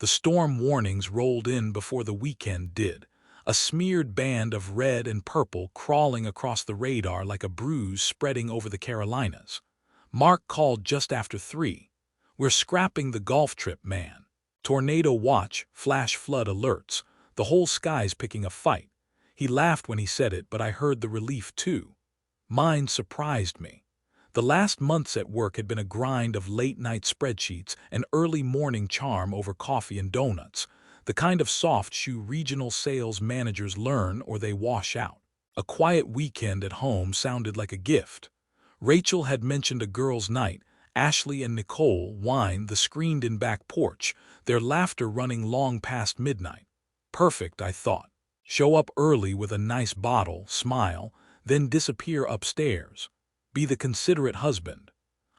The storm warnings rolled in before the weekend did, a smeared band of red and purple crawling across the radar like a bruise spreading over the Carolinas. Mark called just after 3. "We're scrapping the golf trip, man. Tornado watch, flash flood alerts. The whole sky's picking a fight." He laughed when he said it, but I heard the relief too. Mine surprised me. The last months at work had been a grind of late-night spreadsheets and early morning charm over coffee and donuts, the kind of soft shoe regional sales managers learn or they wash out. A quiet weekend at home sounded like a gift. Rachel had mentioned a girls' night. Ashley and Nicole wined the screened-in back porch, their laughter running long past midnight. Perfect, I thought. Show up early with a nice bottle, smile, then disappear upstairs. Be the considerate husband.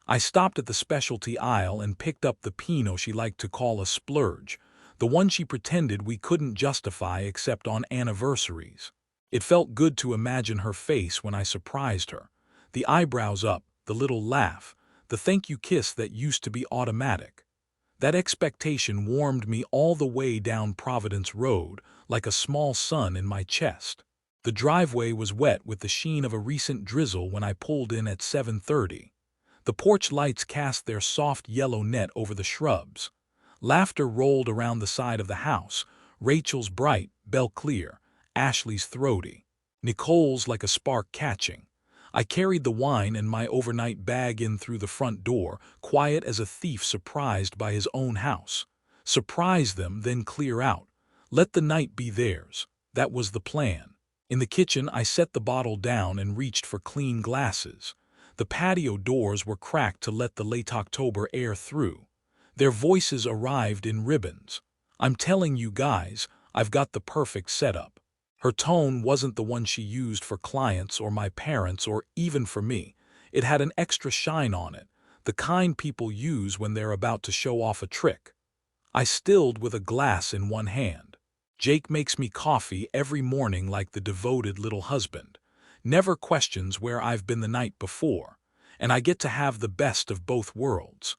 I stopped at the specialty aisle and picked up the Pinot she liked to call a splurge, the one she pretended we couldn't justify except on anniversaries. It felt good to imagine her face when I surprised her. The eyebrows up, the little laugh, the thank you kiss that used to be automatic. That expectation warmed me all the way down Providence Road, like a small sun in my chest. The driveway was wet with the sheen of a recent drizzle when I pulled in at 7:30. The porch lights cast their soft yellow net over the shrubs. Laughter rolled around the side of the house, Rachel's bright, bell-clear, Ashley's throaty, Nicole's like a spark catching. I carried the wine and my overnight bag in through the front door, quiet as a thief surprised by his own house. Surprise them, then clear out. Let the night be theirs. That was the plan. In the kitchen, I set the bottle down and reached for clean glasses. The patio doors were cracked to let the late October air through. Their voices arrived in ribbons. "I'm telling you guys, I've got the perfect setup." Her tone wasn't the one she used for clients or my parents or even for me. It had an extra shine on it, the kind people use when they're about to show off a trick. I stilled with a glass in one hand. Jake makes me coffee every morning like the devoted little husband. Never questions where I've been the night before, and I get to have the best of both worlds.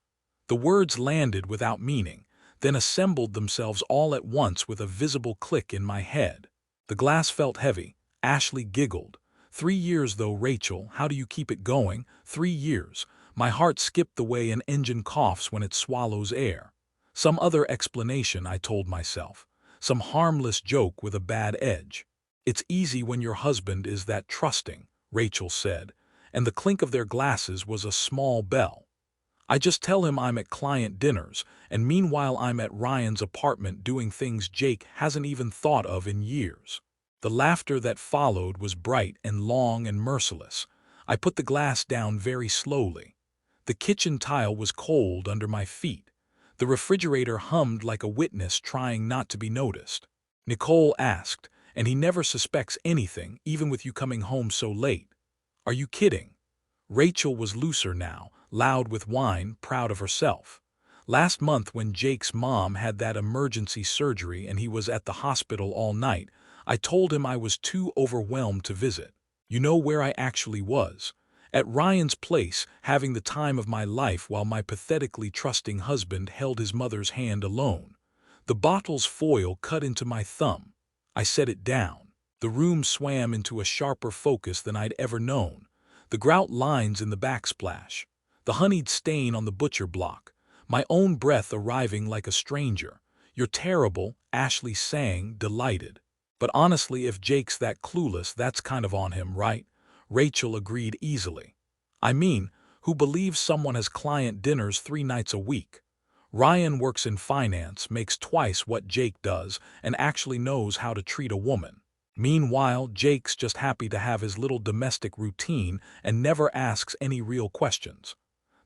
The words landed without meaning, then assembled themselves all at once with a visible click in my head. The glass felt heavy. Ashley giggled. 3 years though, Rachel, how do you keep it going? 3 years. My heart skipped the way an engine coughs when it swallows air. Some other explanation, I told myself. Some harmless joke with a bad edge. "It's easy when your husband is that trusting," Rachel said, and the clink of their glasses was a small bell. "I just tell him I'm at client dinners, and meanwhile I'm at Ryan's apartment doing things Jake hasn't even thought of in years." The laughter that followed was bright and long and merciless. I put the glass down very slowly. The kitchen tile was cold under my feet. The refrigerator hummed like a witness trying not to be noticed. Nicole asked, "And he never suspects anything, even with you coming home so late?" "Are you kidding?" Rachel was looser now, loud with wine, proud of herself. "Last month when Jake's mom had that emergency surgery and he was at the hospital all night, I told him I was too overwhelmed to visit. You know where I actually was? At Ryan's place, having the time of my life while my pathetically trusting husband held his mother's hand alone. The bottle's foil cut into my thumb. I set it down. The room swam into a sharper focus than I'd ever known. The grout lines in the backsplash. The honeyed stain on the butcher block. My own breath arriving like a stranger. "You're terrible," Ashley sang, delighted. "But honestly, if Jake's that clueless, that's kind of on him, right?" Rachel agreed easily. "I mean, who believes someone has client dinners 3 nights a week? Ryan works in finance, makes twice what Jake does, and actually knows how to treat a woman. Meanwhile, Jake's just happy to have his little domestic routine and never asks any real questions."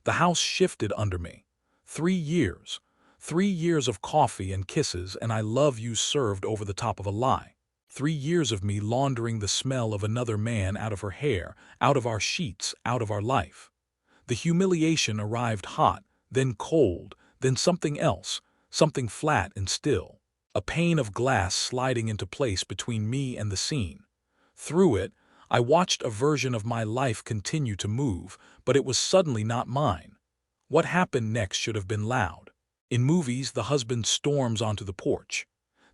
The house shifted under me. 3 years. 3 years of coffee and kisses and I love you served over the top of a lie. 3 years of me laundering the smell of another man out of her hair, out of our sheets, out of our life. The humiliation arrived hot, then cold, then something else, something flat and still. A pane of glass sliding into place between me and the scene. Through it, I watched a version of my life continue to move, but it was suddenly not mine. What happened next should have been loud. In movies, the husband storms onto the porch.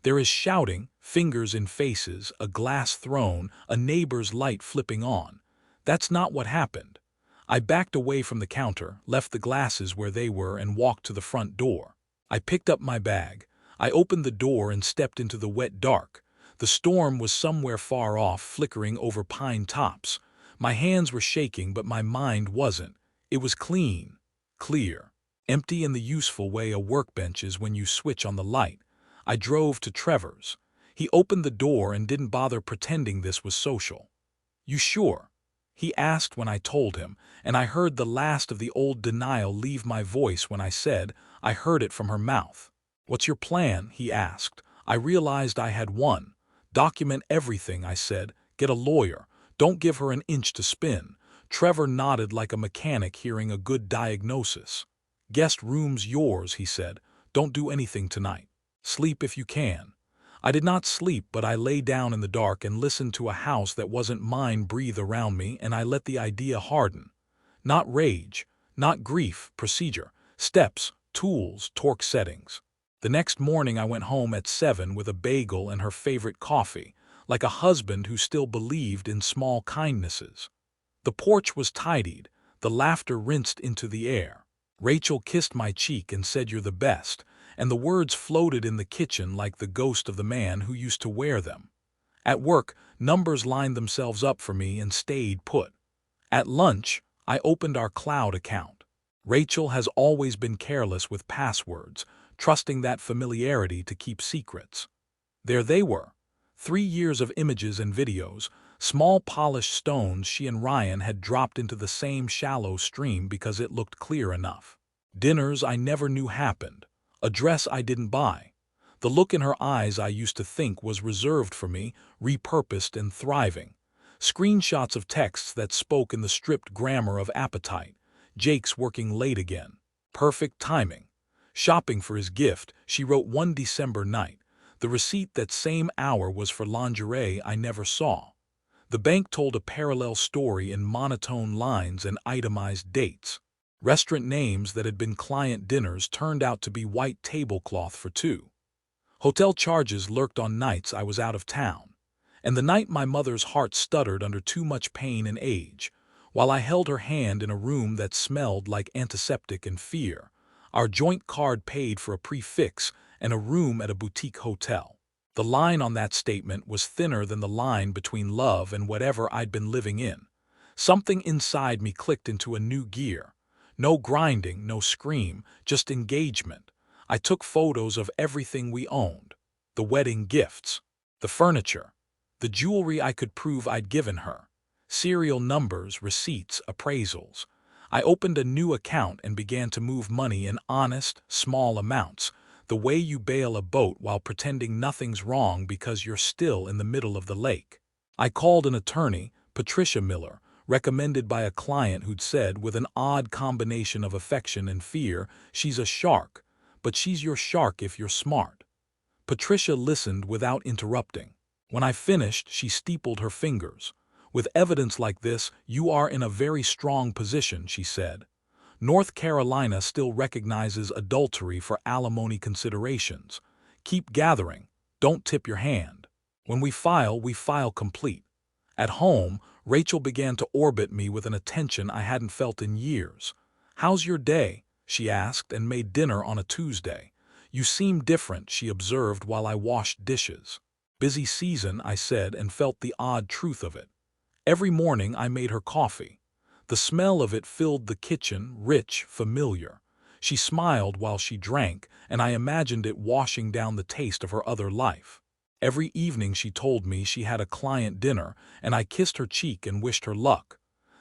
There is shouting, fingers in faces, a glass thrown, a neighbor's light flipping on. That's not what happened. I backed away from the counter, left the glasses where they were, and walked to the front door. I picked up my bag. I opened the door and stepped into the wet dark. The storm was somewhere far off, flickering over pine tops. My hands were shaking, but my mind wasn't. It was clean, clear, empty in the useful way a workbench is when you switch on the light. I drove to Trevor's. He opened the door and didn't bother pretending this was social. "You sure?" he asked when I told him, and I heard the last of the old denial leave my voice when I said I heard it from her mouth. "What's your plan?" he asked. I realized I had one. "Document everything," I said. "Get a lawyer. Don't give her an inch to spin." Trevor nodded like a mechanic hearing a good diagnosis. "Guest room's yours," he said. "Don't do anything tonight. Sleep if you can." I did not sleep, but I lay down in the dark and listened to a house that wasn't mine breathe around me, and I let the idea harden. Not rage, not grief, procedure, steps, tools, torque settings. The next morning I went home at 7 with a bagel and her favorite coffee, like a husband who still believed in small kindnesses. The porch was tidied, the laughter rinsed into the air. Rachel kissed my cheek and said, "You're the best," and the words floated in the kitchen like the ghost of the man who used to wear them. At work, numbers lined themselves up for me and stayed put. At lunch, I opened our cloud account. Rachel has always been careless with passwords, trusting that familiarity to keep secrets. There they were, 3 years of images and videos, small polished stones she and Ryan had dropped into the same shallow stream because it looked clear enough. Dinners I never knew happened. A dress I didn't buy. The look in her eyes I used to think was reserved for me, repurposed and thriving. Screenshots of texts that spoke in the stripped grammar of appetite. Jake's working late again. Perfect timing. Shopping for his gift, she wrote one December night. The receipt that same hour was for lingerie I never saw. The bank told a parallel story in monotone lines and itemized dates. Restaurant names that had been client dinners turned out to be white tablecloth for two. Hotel charges lurked on nights I was out of town. And the night my mother's heart stuttered under too much pain and age, while I held her hand in a room that smelled like antiseptic and fear, our joint card paid for a prefix and a room at a boutique hotel. The line on that statement was thinner than the line between love and whatever I'd been living in. Something inside me clicked into a new gear. No grinding, no scream, just engagement. I took photos of everything we owned. The wedding gifts, the furniture, the jewelry I could prove I'd given her, serial numbers, receipts, appraisals. I opened a new account and began to move money in honest, small amounts, the way you bail a boat while pretending nothing's wrong because you're still in the middle of the lake. I called an attorney, Patricia Miller, recommended by a client who'd said, with an odd combination of affection and fear, "She's a shark, but she's your shark if you're smart." Patricia listened without interrupting. When I finished, she steepled her fingers. "With evidence like this, you are in a very strong position," she said. "North Carolina still recognizes adultery for alimony considerations. Keep gathering. Don't tip your hand. When we file complete." At home, Rachel began to orbit me with an attention I hadn't felt in years. "How's your day?" she asked, and made dinner on a Tuesday. "You seem different," she observed while I washed dishes. "Busy season," I said, and felt the odd truth of it. Every morning I made her coffee. The smell of it filled the kitchen, rich, familiar. She smiled while she drank, and I imagined it washing down the taste of her other life. Every evening she told me she had a client dinner, and I kissed her cheek and wished her luck.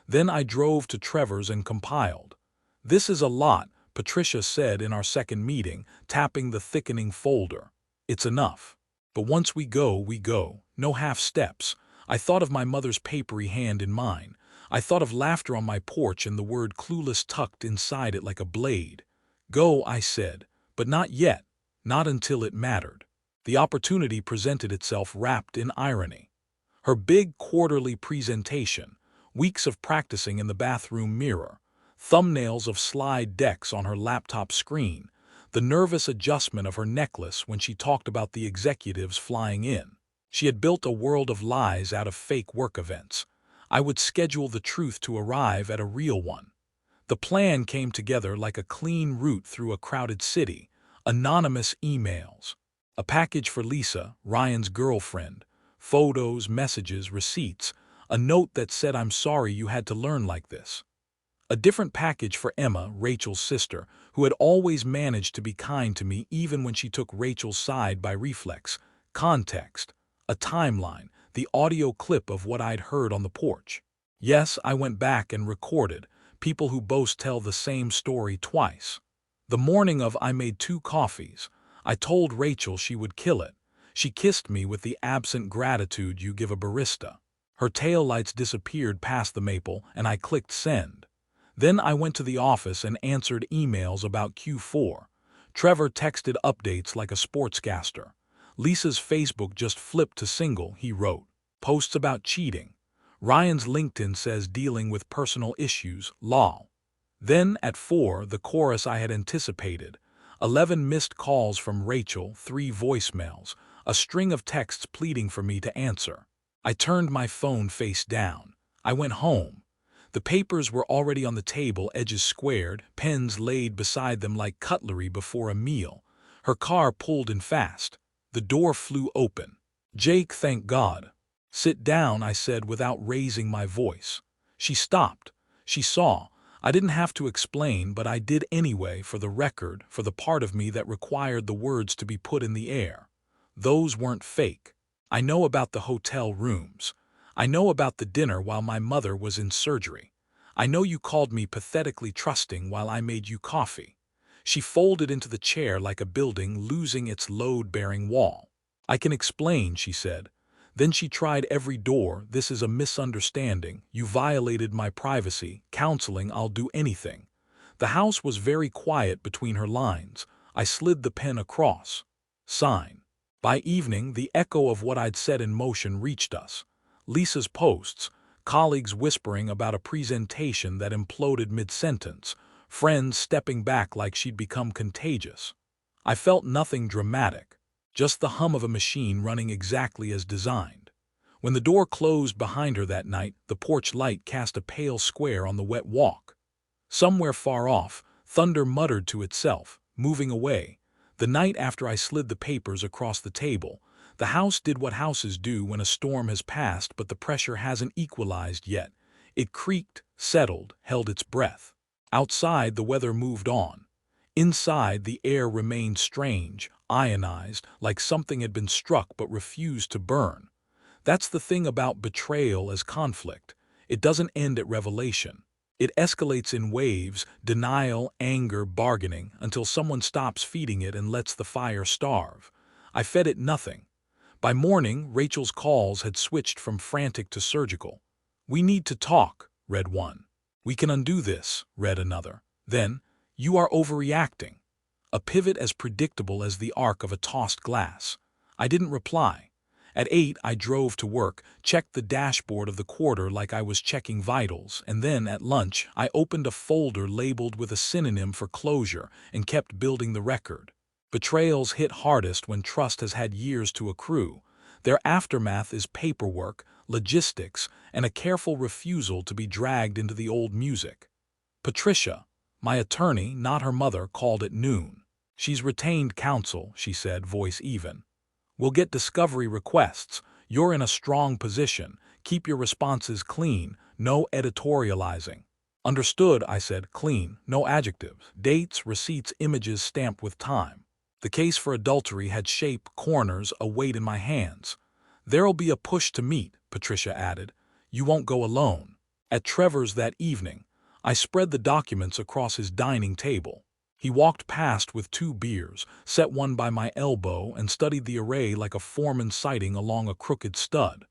Then I drove to Trevor's and compiled. "This is a lot," Patricia said in our second meeting, tapping the thickening folder. "It's enough. But once we go, no half steps." I thought of my mother's papery hand in mine. I thought of laughter on my porch and the word clueless tucked inside it like a blade. "Go," I said, "but not yet, not until it mattered." The opportunity presented itself wrapped in irony. Her big quarterly presentation, weeks of practicing in the bathroom mirror, thumbnails of slide decks on her laptop screen, the nervous adjustment of her necklace when she talked about the executives flying in. She had built a world of lies out of fake work events. I would schedule the truth to arrive at a real one. The plan came together like a clean route through a crowded city. Anonymous emails. A package for Lisa, Ryan's girlfriend. Photos, messages, receipts. A note that said, "I'm sorry you had to learn like this." A different package for Emma, Rachel's sister, who had always managed to be kind to me even when she took Rachel's side by reflex. Context. A timeline, the audio clip of what I'd heard on the porch. Yes, I went back and recorded. People who boast tell the same story twice. The morning of I made 2 coffees. I told Rachel she would kill it. She kissed me with the absent gratitude you give a barista. Her taillights disappeared past the maple, and I clicked send. Then I went to the office and answered emails about Q4. Trevor texted updates like a sportscaster. Lisa's Facebook just flipped to single, he wrote. Posts about cheating. Ryan's LinkedIn says dealing with personal issues, lol. Then, at 4, the chorus I had anticipated. 11 missed calls from Rachel, 3 voicemails, a string of texts pleading for me to answer. I turned my phone face down. I went home. The papers were already on the table, edges squared, pens laid beside them like cutlery before a meal. Her car pulled in fast. The door flew open. "Jake, thank God." "Sit down," I said without raising my voice. She stopped. She saw. I didn't have to explain, but I did anyway, for the record, for the part of me that required the words to be put in the air. Those weren't fake. I know about the hotel rooms. I know about the dinner while my mother was in surgery. I know you called me pathetically trusting while I made you coffee. She folded into the chair like a building losing its load-bearing wall. "I can explain," she said. Then she tried every door. "This is a misunderstanding. You violated my privacy. Counseling, I'll do anything." The house was very quiet between her lines. I slid the pen across. Sign. By evening, the echo of what I'd set in motion reached us. Lisa's posts, colleagues whispering about a presentation that imploded mid-sentence, friends stepping back like she'd become contagious. I felt nothing dramatic, just the hum of a machine running exactly as designed. When the door closed behind her that night, the porch light cast a pale square on the wet walk. Somewhere far off, thunder muttered to itself, moving away. The night after I slid the papers across the table, the house did what houses do when a storm has passed but the pressure hasn't equalized yet. It creaked, settled, held its breath. Outside, the weather moved on. Inside, the air remained strange, ionized, like something had been struck but refused to burn. That's the thing about betrayal as conflict. It doesn't end at revelation. It escalates in waves, denial, anger, bargaining, until someone stops feeding it and lets the fire starve. I fed it nothing. By morning, Rachel's calls had switched from frantic to surgical. "We need to talk," read one. "We can undo this," read another. Then, "You are overreacting." A pivot as predictable as the arc of a tossed glass. I didn't reply. At 8, I drove to work, checked the dashboard of the quarter like I was checking vitals, and then, at lunch, I opened a folder labeled with a synonym for closure and kept building the record. Betrayals hit hardest when trust has had years to accrue. Their aftermath is paperwork, logistics, and a careful refusal to be dragged into the old music. Patricia, my attorney, not her mother, called at noon. "She's retained counsel," she said, voice even. "We'll get discovery requests. You're in a strong position. Keep your responses clean. No editorializing." "Understood," I said. "Clean. No adjectives. Dates, receipts, images stamped with time." The case for adultery had shape, corners, a weight in my hands. "There'll be a push to meet," Patricia added. "You won't go alone." At Trevor's that evening, I spread the documents across his dining table. He walked past with 2 beers, set one by my elbow, and studied the array like a foreman sighting along a crooked stud.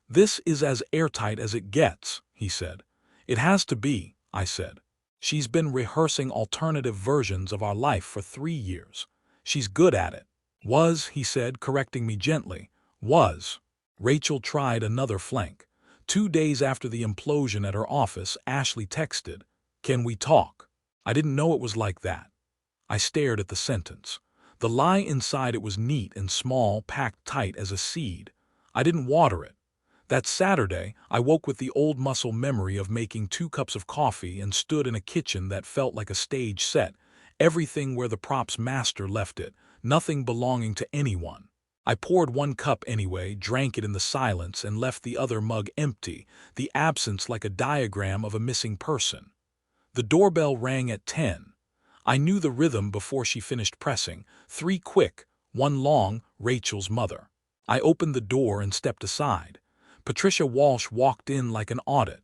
"This is as airtight as it gets," he said. "It has to be," I said. "She's been rehearsing alternative versions of our life for 3 years. She's good at it." "Was," he said, correcting me gently. "Was." Rachel tried another flank. 2 days after the implosion at her office, Ashley texted, "Can we talk?" I didn't know it was like that. I stared at the sentence. The lie inside it was neat and small, packed tight as a seed. I didn't water it. That Saturday, I woke with the old muscle memory of making 2 cups of coffee and stood in a kitchen that felt like a stage set, everything where the prop's master left it, nothing belonging to anyone. I poured 1 cup anyway, drank it in the silence, and left the other mug empty, the absence like a diagram of a missing person. The doorbell rang at 10. I knew the rhythm before she finished pressing. 3 quick, 1 long, Rachel's mother. I opened the door and stepped aside. Patricia Walsh walked in like an audit.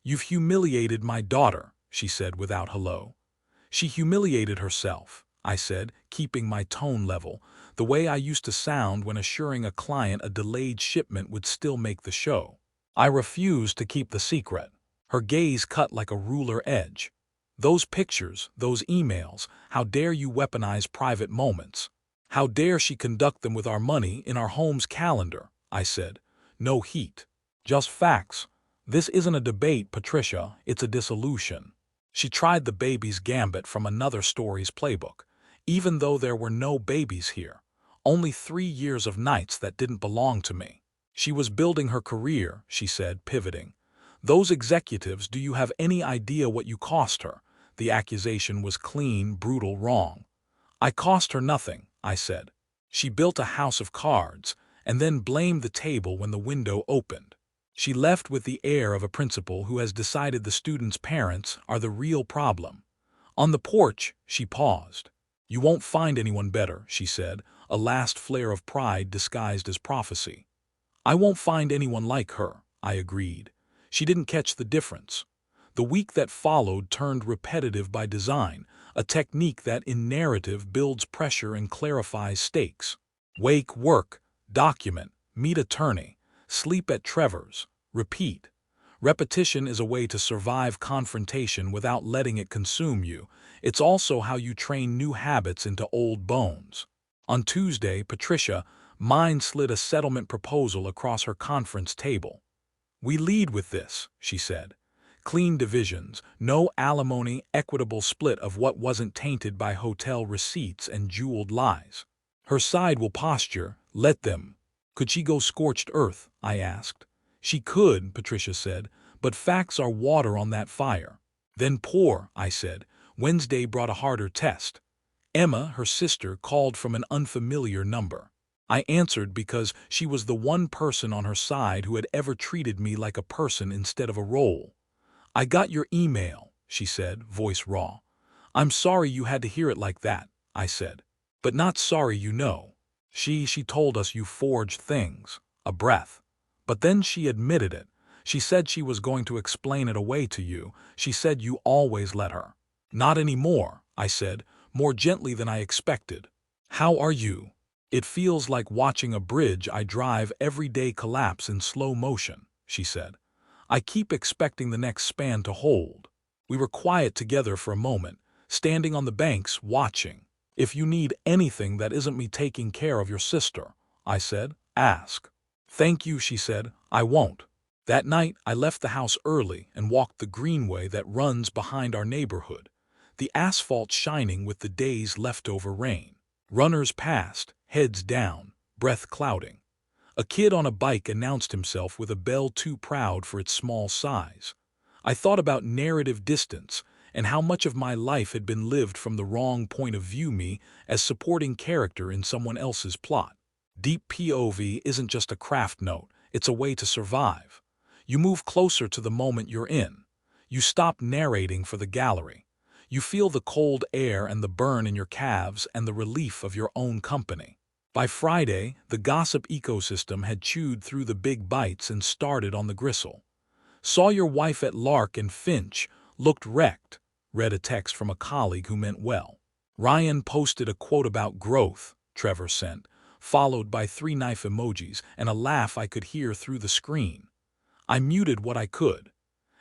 "You've humiliated my daughter," she said without hello. "She humiliated herself," I said, keeping my tone level, the way I used to sound when assuring a client a delayed shipment would still make the show. I refused to keep the secret. Her gaze cut like a ruler edge. "Those pictures, those emails, how dare you weaponize private moments? How dare she conduct them with our money in our home's calendar?" I said. "No heat. Just facts. This isn't a debate, Patricia, it's a dissolution." She tried the baby's gambit from another story's playbook. Even though there were no babies here, only 3 years of nights that didn't belong to me. She was building her career, she said, pivoting. "Those executives, do you have any idea what you cost her?" The accusation was clean, brutal, wrong. "I cost her nothing," I said. "She built a house of cards, and then blamed the table when the window opened. She left with the air of a principal who has decided the students' parents are the real problem." On the porch, she paused. "You won't find anyone better," she said, a last flare of pride disguised as prophecy. "I won't find anyone like her," I agreed. She didn't catch the difference. The week that followed turned repetitive by design, a technique that in narrative builds pressure and clarifies stakes. Wake, work, document, meet attorney, sleep at Trevor's, repeat. Repetition is a way to survive confrontation without letting it consume you. It's also how you train new habits into old bones. On Tuesday, Patricia, mind slid a settlement proposal across her conference table. "We lead with this," she said. "Clean divisions, no alimony, equitable split of what wasn't tainted by hotel receipts and jeweled lies. Her side will posture, let them." "Could she go scorched earth?" I asked. "She could," Patricia said, "but facts are water on that fire." "Then pour," I said. Wednesday brought a harder test. Emma, her sister, called from an unfamiliar number. I answered because she was the one person on her side who had ever treated me like a person instead of a role. "I got your email," she said, voice raw. "I'm sorry you had to hear it like that," I said. "But not sorry, you know. She told us you forged things." A breath. "But then she admitted it. She said she was going to explain it away to you. She said you always let her." "Not anymore," I said, more gently than I expected. "How are you?" "It feels like watching a bridge I drive every day collapse in slow motion," she said. "I keep expecting the next span to hold." We were quiet together for a moment, standing on the banks, watching. "If you need anything that isn't me taking care of your sister," I said, "ask." "Thank you," she said, "I won't." That night, I left the house early and walked the greenway that runs behind our neighborhood, the asphalt shining with the day's leftover rain. Runners passed, heads down, breath clouding. A kid on a bike announced himself with a bell too proud for its small size. I thought about narrative distance and how much of my life had been lived from the wrong point of view, me as supporting character in someone else's plot. Deep POV isn't just a craft note, it's a way to survive. You move closer to the moment you're in. You stop narrating for the gallery. You feel the cold air and the burn in your calves and the relief of your own company. By Friday, the gossip ecosystem had chewed through the big bites and started on the gristle. "Saw your wife at Lark and Finch, looked wrecked," read a text from a colleague who meant well. Ryan posted a quote about growth, Trevor sent, followed by 3 knife emojis and a laugh I could hear through the screen. I muted what I could.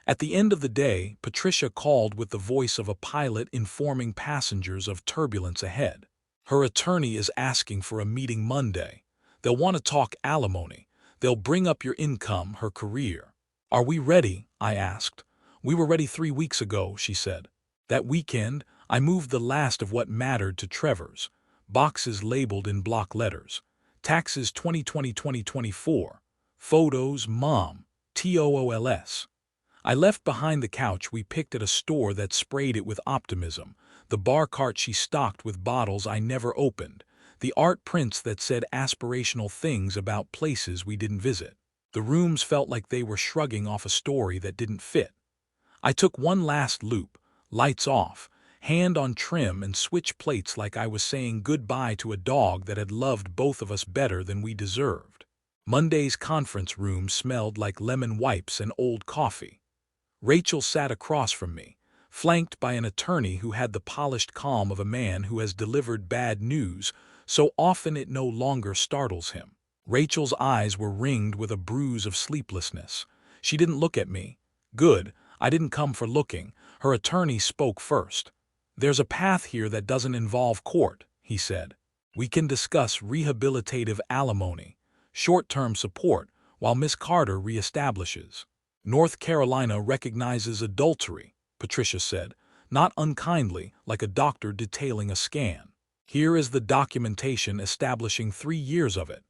At the end of the day, Patricia called with the voice of a pilot informing passengers of turbulence ahead. Her attorney is asking for a meeting Monday. They'll want to talk alimony. They'll bring up your income, her career. "Are we ready?" I asked. "We were ready 3 weeks ago," she said. That weekend, I moved the last of what mattered to Trevor's. Boxes labeled in block letters. Taxes 2020-2024. Photos, Mom. TOOLS. I left behind the couch we picked at a store that sprayed it with optimism, the bar cart she stocked with bottles I never opened, the art prints that said aspirational things about places we didn't visit. The rooms felt like they were shrugging off a story that didn't fit. I took one last loop, lights off, hand on trim and switch plates like I was saying goodbye to a dog that had loved both of us better than we deserved. Monday's conference room smelled like lemon wipes and old coffee. Rachel sat across from me, flanked by an attorney who had the polished calm of a man who has delivered bad news so often it no longer startles him. Rachel's eyes were ringed with a bruise of sleeplessness. She didn't look at me. Good, I didn't come for looking. Her attorney spoke first. "There's a path here that doesn't involve court," he said. "We can discuss rehabilitative alimony, short-term support, while Miss Carter reestablishes." "North Carolina recognizes adultery," Patricia said, not unkindly, like a doctor detailing a scan. "Here is the documentation establishing 3 years of it."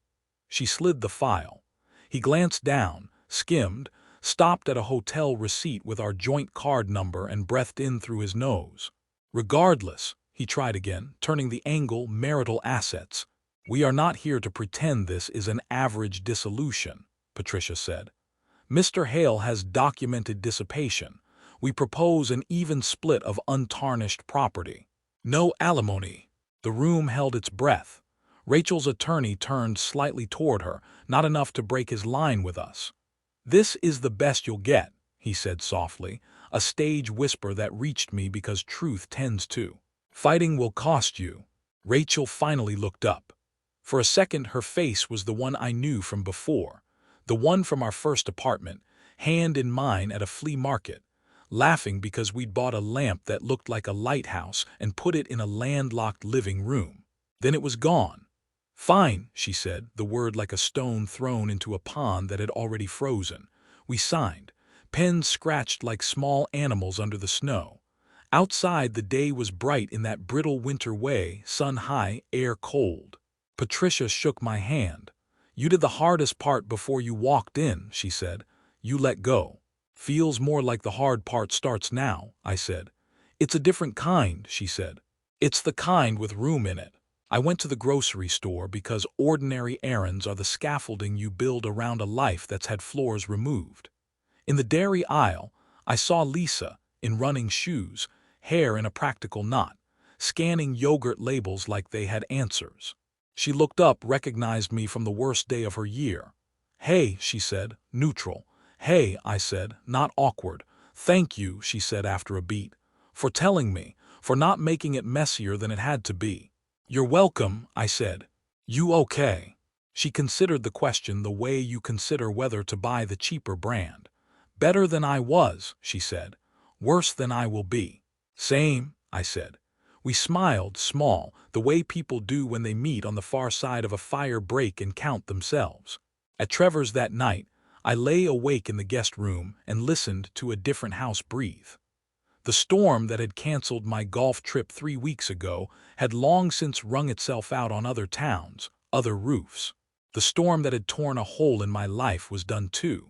She slid the file. He glanced down, skimmed, stopped at a hotel receipt with our joint card number and breathed in through his nose. "Regardless," he tried again, turning the angle, marital assets. "We are not here to pretend this is an average dissolution," Patricia said. "Mr. Hale has documented dissipation. We propose an even split of untarnished property. No alimony." The room held its breath. Rachel's attorney turned slightly toward her, not enough to break his line with us. "This is the best you'll get," he said softly, a stage whisper that reached me because truth tends to. "Fighting will cost you." Rachel finally looked up. For a second her face was the one I knew from before, the one from our first apartment, hand in mine at a flea market, laughing because we'd bought a lamp that looked like a lighthouse and put it in a landlocked living room. Then it was gone. "Fine," she said, the word like a stone thrown into a pond that had already frozen. We signed. Pens scratched like small animals under the snow. Outside the day was bright in that brittle winter way, sun high, air cold. Patricia shook my hand. "You did the hardest part before you walked in," she said. "You let go." "Feels more like the hard part starts now," I said. "It's a different kind," she said. "It's the kind with room in it." I went to the grocery store because ordinary errands are the scaffolding you build around a life that's had floors removed. In the dairy aisle, I saw Lisa, in running shoes, hair in a practical knot, scanning yogurt labels like they had answers. She looked up, recognized me from the worst day of her year. "Hey," she said, neutral. "Hey," I said, not awkward. "Thank you," she said after a beat, "for telling me, for not making it messier than it had to be." "You're welcome," I said. "You okay?" She considered the question the way you consider whether to buy the cheaper brand. "Better than I was," she said. "Worse than I will be." "Same," I said. We smiled, small, the way people do when they meet on the far side of a fire break and count themselves. At Trevor's that night, I lay awake in the guest room and listened to a different house breathe. The storm that had canceled my golf trip 3 weeks ago had long since wrung itself out on other towns, other roofs. The storm that had torn a hole in my life was done too.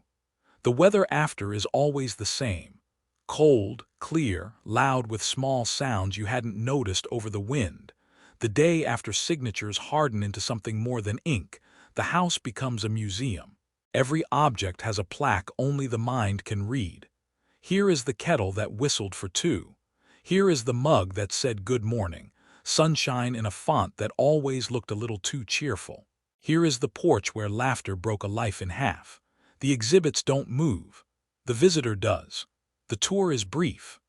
The weather after is always the same. Cold, clear, loud with small sounds you hadn't noticed over the wind. The day after signatures harden into something more than ink, the house becomes a museum. Every object has a plaque only the mind can read. Here is the kettle that whistled for 2. Here is the mug that said good morning, sunshine in a font that always looked a little too cheerful. Here is the porch where laughter broke a life in half. The exhibits don't move. The visitor does. The tour is brief.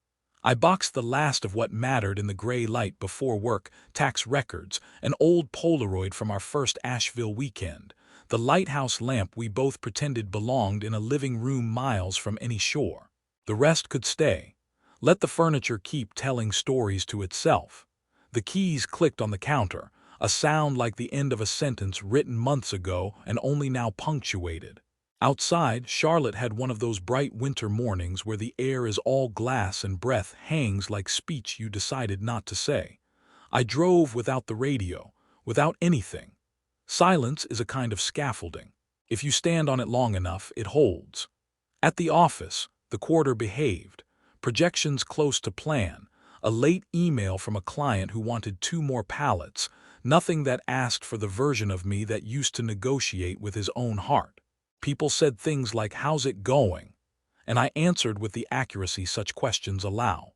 I boxed the last of what mattered in the gray light before work, tax records, an old Polaroid from our first Asheville weekend, the lighthouse lamp we both pretended belonged in a living room miles from any shore. The rest could stay. Let the furniture keep telling stories to itself. The keys clicked on the counter, a sound like the end of a sentence written months ago and only now punctuated. Outside, Charlotte had one of those bright winter mornings where the air is all glass and breath hangs like speech you decided not to say. I drove without the radio, without anything. Silence is a kind of scaffolding. If you stand on it long enough, it holds. At the office, the quarter behaved. Projections close to plan. A late email from a client who wanted 2 more pallets. Nothing that asked for the version of me that used to negotiate with his own heart. People said things like, "How's it going?" And I answered with the accuracy such questions allow.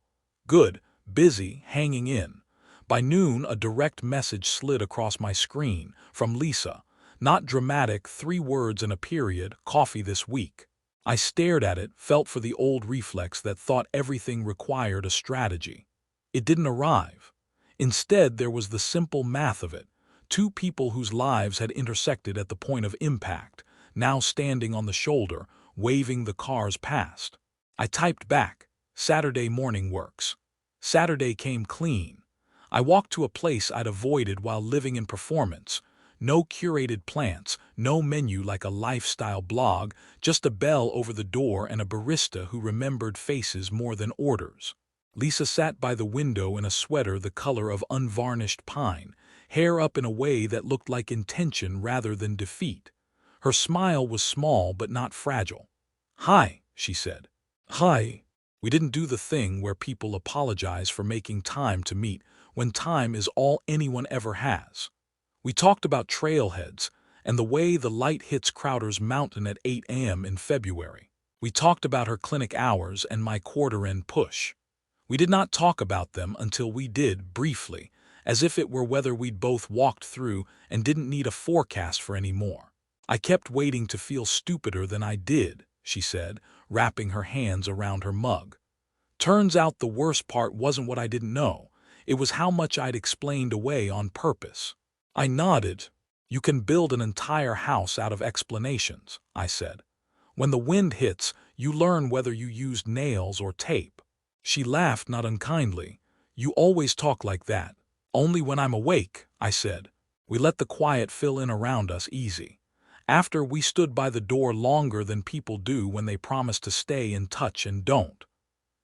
Good, busy, hanging in. By noon, a direct message slid across my screen, from Lisa. Not dramatic, 3 words and a period, coffee this week. I stared at it, felt for the old reflex that thought everything required a strategy. It didn't arrive. Instead, there was the simple math of it. 2 people whose lives had intersected at the point of impact, now standing on the shoulder, waving the cars past. I typed back, "Saturday morning works." Saturday came clean. I walked to a place I'd avoided while living in performance. No curated plants, no menu like a lifestyle blog, just a bell over the door and a barista who remembered faces more than orders. Lisa sat by the window in a sweater the color of unvarnished pine, hair up in a way that looked like intention rather than defeat. Her smile was small but not fragile. "Hi," she said. "Hi." We didn't do the thing where people apologize for making time to meet when time is all anyone ever has. We talked about trailheads and the way the light hits Crowder's Mountain at 8 a.m. in February. We talked about her clinic hours and my quarter-end push. We did not talk about them until we did, briefly, as if it were whether we'd both walked through and didn't need a forecast for any more. "I kept waiting to feel stupider than I did," she said, wrapping her hands around her mug. "Turns out the worst part wasn't what I didn't know. It was how much I'd explained away on purpose." I nodded. "You can build an entire house out of explanations," I said. "When the wind hits, you learn whether you used nails or tape." She laughed not unkindly. "You always talk like that." "Only when I'm awake," I said. We let the quiet fill in around us easy. After, we stood by the door longer than people do when they promise to stay in touch and don't.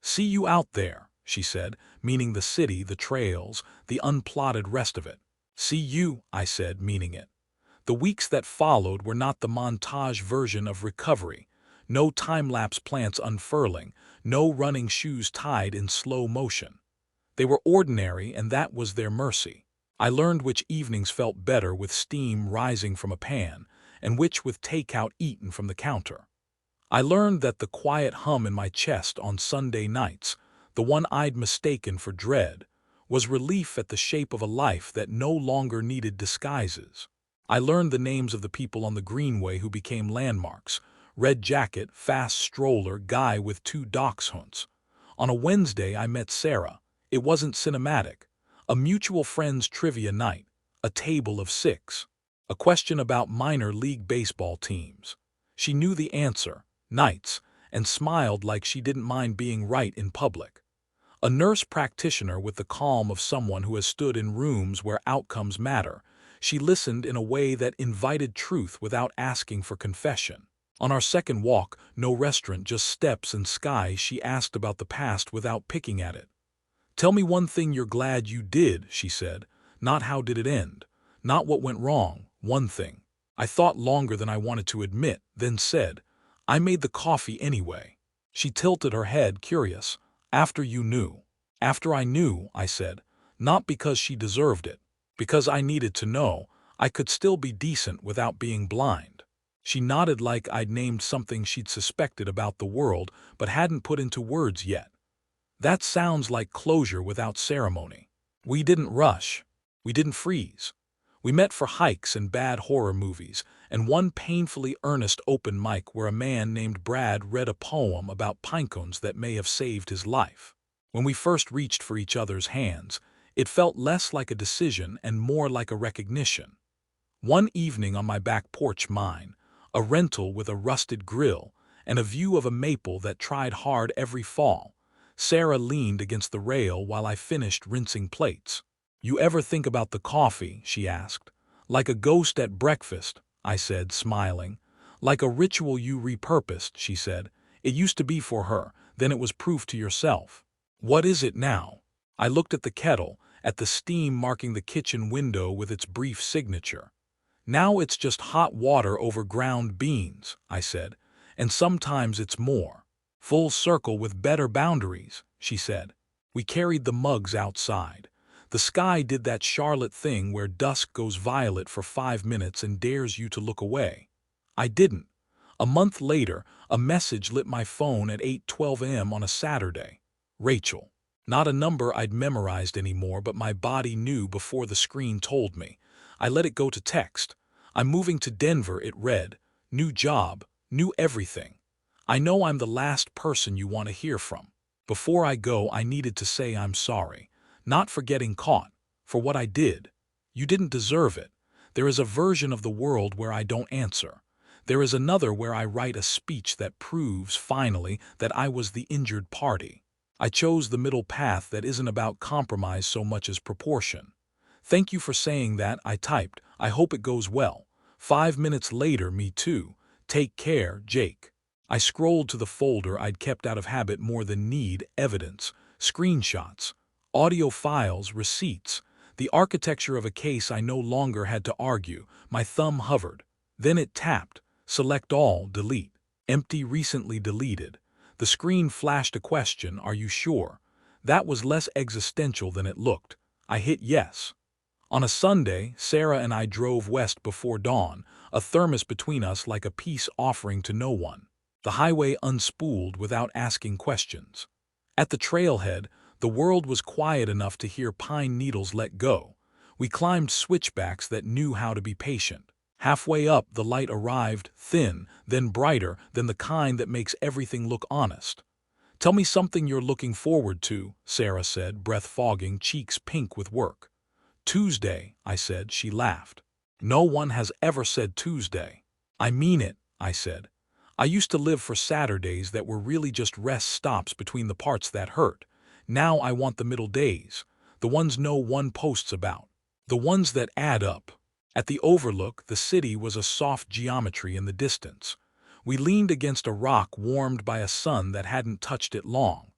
"See you out there," she said, meaning the city, the trails, the unplotted rest of it. "See you," I said, meaning it. The weeks that followed were not the montage version of recovery. No time-lapse plants unfurling, no running shoes tied in slow motion. They were ordinary, and that was their mercy. I learned which evenings felt better with steam rising from a pan, and which with takeout eaten from the counter. I learned that the quiet hum in my chest on Sunday nights, the one I'd mistaken for dread, was relief at the shape of a life that no longer needed disguises. I learned the names of the people on the greenway who became landmarks: red jacket, fast stroller, guy with 2 dachshunds. On a Wednesday I met Sarah. It wasn't cinematic. A mutual friends trivia night, a table of 6. A question about minor league baseball teams. She knew the answer, Knights, and smiled like she didn't mind being right in public. A nurse practitioner with the calm of someone who has stood in rooms where outcomes matter. She listened in a way that invited truth without asking for confession. On our second walk, no restaurant, just steps and sky, she asked about the past without picking at it. "Tell me one thing you're glad you did," she said. "Not how did it end. Not what went wrong, one thing." I thought longer than I wanted to admit, then said, "I made the coffee anyway." She tilted her head, curious. "After you knew." "After I knew," I said. Not because she deserved it. Because I needed to know I could still be decent without being blind. She nodded like I'd named something she'd suspected about the world but hadn't put into words yet. "That sounds like closure without ceremony." We didn't rush. We didn't freeze. We met for hikes and bad horror movies, and one painfully earnest open mic where a man named Brad read a poem about pinecones that may have saved his life. When we first reached for each other's hands, it felt less like a decision and more like a recognition. One evening on my back porch, mine, a rental with a rusted grill and a view of a maple that tried hard every fall, Sarah leaned against the rail while I finished rinsing plates. "You ever think about the coffee?" she asked. "Like a ghost at breakfast," I said, smiling. Like a ritual you repurposed, she said. It used to be for her, then it was proof to yourself. What is it now? I looked at the kettle, at the steam marking the kitchen window with its brief signature. Now it's just hot water over ground beans, I said, and sometimes it's more. Full circle with better boundaries, she said. We carried the mugs outside. The sky did that Charlotte thing where dusk goes violet for 5 minutes and dares you to look away. I didn't. A month later, a message lit my phone at 8:12 a.m. on a Saturday. Rachel. Not a number I'd memorized anymore, but my body knew before the screen told me. I let it go to text. I'm moving to Denver, it read. New job, new everything. I know I'm the last person you want to hear from. Before I go, I needed to say I'm sorry. Not for getting caught, for what I did. You didn't deserve it. There is a version of the world where I don't answer. There is another where I write a speech that proves, finally, that I was the injured party. I chose the middle path that isn't about compromise so much as proportion. Thank you for saying that, I typed. I hope it goes well. 5 minutes later, me too. Take care, Jake. I scrolled to the folder I'd kept out of habit more than need, evidence, screenshots, audio files, receipts, the architecture of a case I no longer had to argue. My thumb hovered. Then it tapped. Select all, delete. Empty, recently deleted. The screen flashed a question, are you sure? That was less existential than it looked. I hit yes. On a Sunday, Sarah and I drove west before dawn, a thermos between us like a peace offering to no one. The highway unspooled without asking questions. At the trailhead, the world was quiet enough to hear pine needles let go. We climbed switchbacks that knew how to be patient. Halfway up, the light arrived, thin, then brighter, than the kind that makes everything look honest. Tell me something you're looking forward to, Sarah said, breath fogging, cheeks pink with work. Tuesday, I said. She laughed. No one has ever said Tuesday. I mean it, I said. I used to live for Saturdays that were really just rest stops between the parts that hurt. Now I want the middle days, the ones no one posts about, the ones that add up. At the overlook, the city was a soft geometry in the distance. We leaned against a rock warmed by a sun that hadn't touched it long.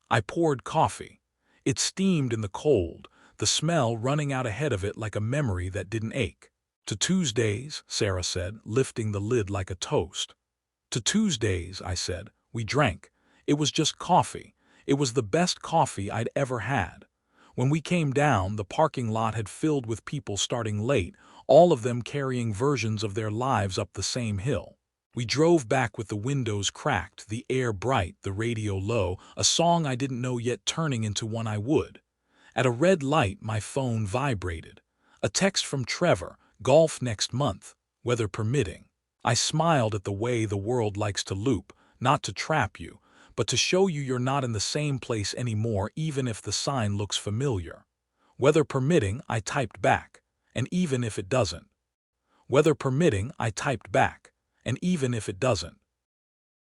I poured coffee. It steamed in the cold, the smell running out ahead of it like a memory that didn't ache. To Tuesdays, Sarah said, lifting the lid like a toast. To Tuesdays, I said. We drank. It was just coffee. It was the best coffee I'd ever had. When we came down, the parking lot had filled with people starting late, all of them carrying versions of their lives up the same hill. We drove back with the windows cracked, the air bright, the radio low, a song I didn't know yet turning into one I would. At a red light, my phone vibrated. A text from Trevor, golf next month, weather permitting. I smiled at the way the world likes to loop, not to trap you, but to show you you're not in the same place anymore even if the sign looks familiar. Weather permitting, I typed back, and even if it doesn't. Weather permitting, I typed back, and even if it doesn't.